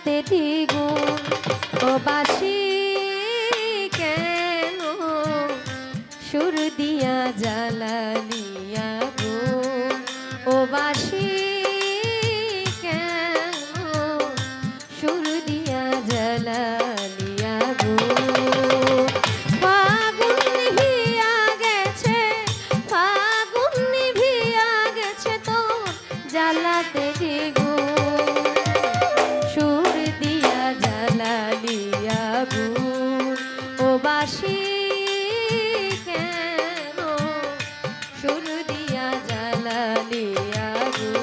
জ্বালাতে দ্বিগুণ ও বাঁশি কেন সুর দিয়া জ্বালালি আগুন ও বাঁশি কেন সুর দিয়া জ্বালালি আগুন ফাগুন নিভিয়া গেছে ফাগুন নিভিয়া গেছে তো জ্বালাতে দ্বিগুণ সুর দিয়া জ্বালালি আগুন ও বাঁশি কেন সুর দিয়া জ্বালালি আগুন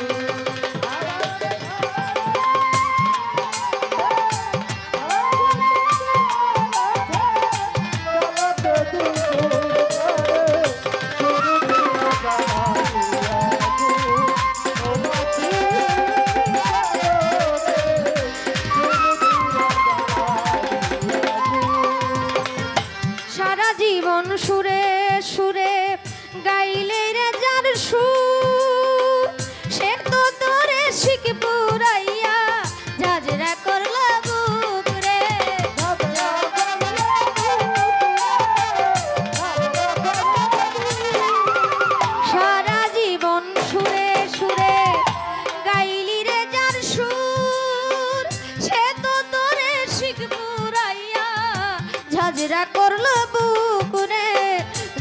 সারা জীবন সুরে সুরে গাইলে রে যার সুর সে তো তোরে শিখ পুরাইয়া ঝাঁঝরা করলো বুক রে সারা জীবন সুরে সুরে গাইলি রে যার সুর সে তো তোরে শিখ পুরাইয়া ঝাঁঝরা করলো বুক রে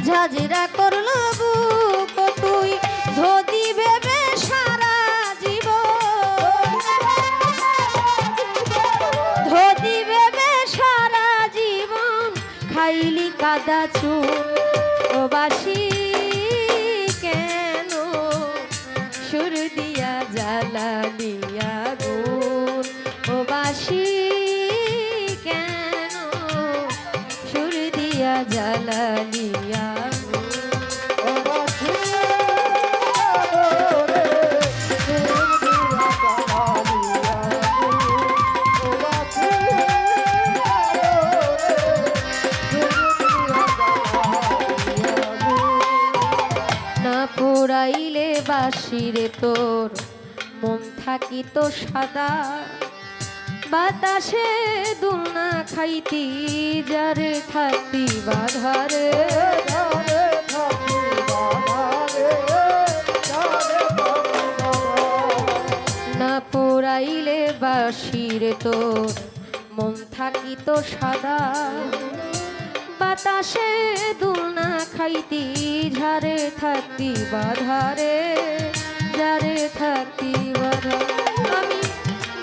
ঝাঁঝরা করলো বুক তুই ধোদি ভেবে সারা জীবন ধোদি ভেবে সারা জীবন খাইলি কাদা চুন ও বাঁশি কেন সুর দিয়া জ্বালালি আগুন ও বাঁশি কেন সুর দিয়া জ্বালালি আগুন না পোড়াইলে বাঁশিরে তোর মন থাকিত সাদা বাতাসে দুলনা খাইতি যারে থাকতি বাধারে না পোড়াইলে বাঁশিরে তোর মন থাকিত সাদা বাতাসে দুলনা খাইতি ঝারে থাকতি বাধারে যারে থাকতি বাধা আমি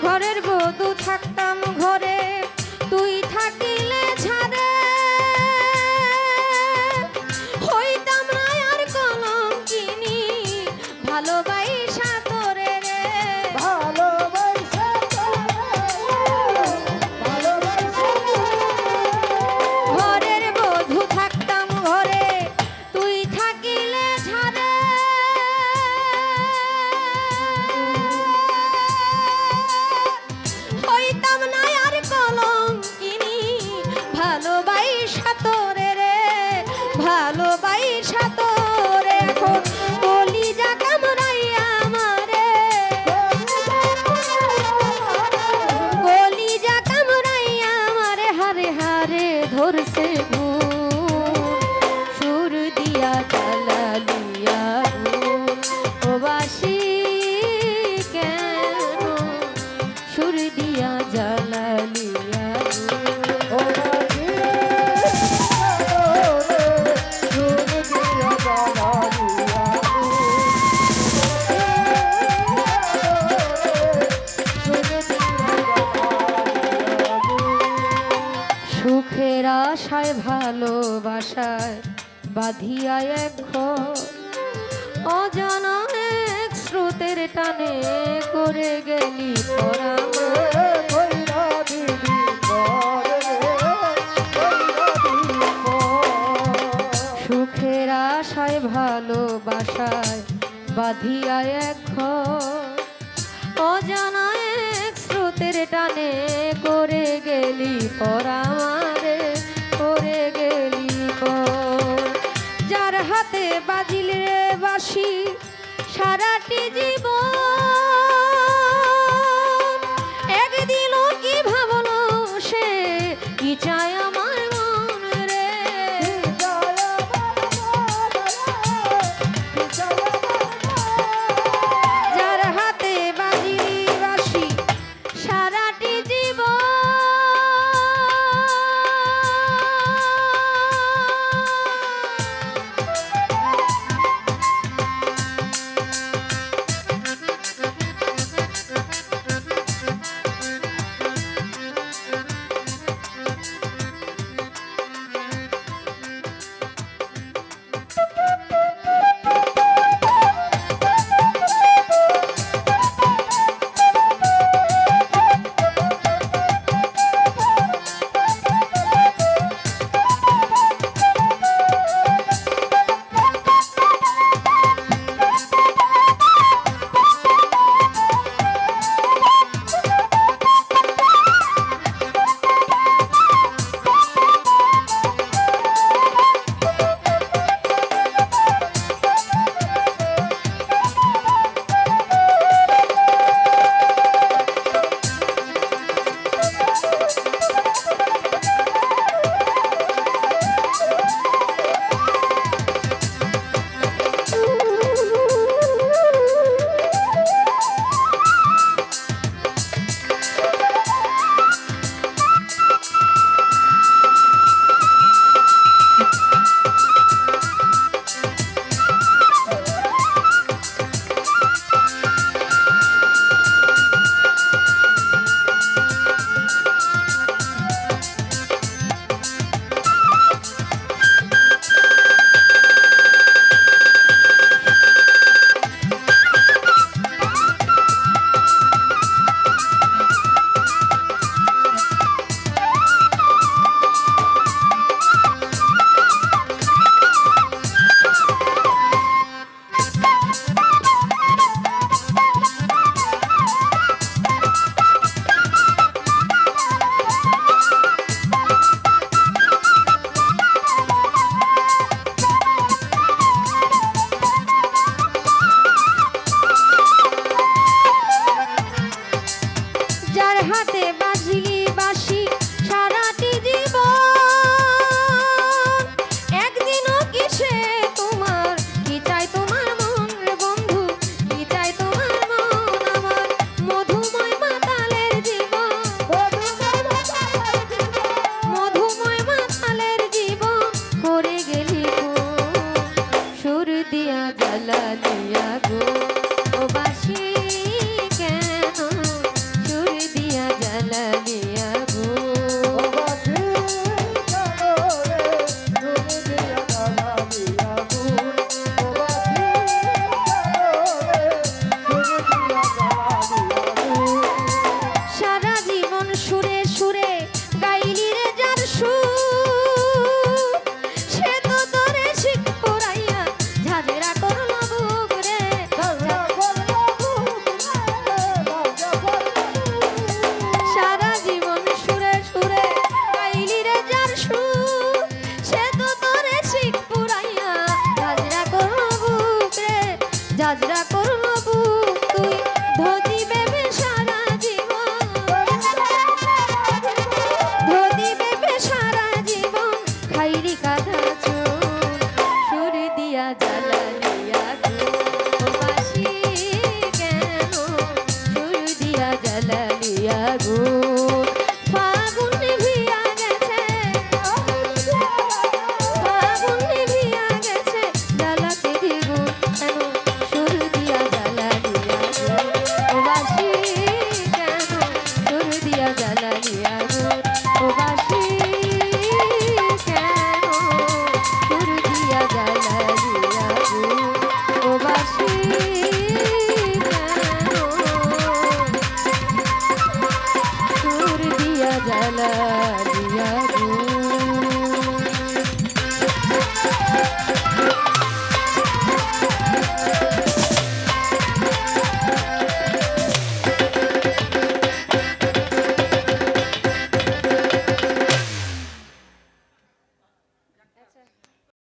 ঘরের বধূ থাকতাম ঘরে তুই থাকিলে ছাড়ে হইতাম না আর কলঙ্কিনী ভালোবাসা তোরে রে ঘরের বধূ থাকতাম ঘরে তুই থাকিলে ছাড়ে হইতাম না আর কলঙ্কিনী ভালোবাসা তোরে রে ভালোবাসা তোরে এখন কলিজা কামড়াইয়া আমারে কলিজা কামড়াইয়া আমারে হারে হারে ধরছে ঘুম সুর দিয়া জ্বালালি আগুন ও বাঁশি কেন সুর দিয়া জ্বালালি সুখের আশায় ভালোবাসায় বাঁধিয়া এক ঘর অজানা এক স্রোতের টানে করে গেলি সুখের আশায় ভালোবাসায় বাঁধিয়া এক ঘর অজানা এক স্রোতের টানে করে গেলি পরামারে করে গেলি পর যার হাতে বাজিল রে বাঁশি সারাটি জীবন একদিনও কি দিয়া গো ও বাসি কেন সুর দিয়া জ্বালালিয়া গো সারা জীবন সুরে সুরে গাইলি রে যার সুর সে তো তোরে শিখ পুরাইয়া ঝাঁঝরা করলো বুক রে সারা জীবন সুরে সুরে গাইলি রে যার সুর সে তো তোরে শিখ পুরাইয়া ঝাঁঝরা করলো বুক রে ঝাঁঝরা করলো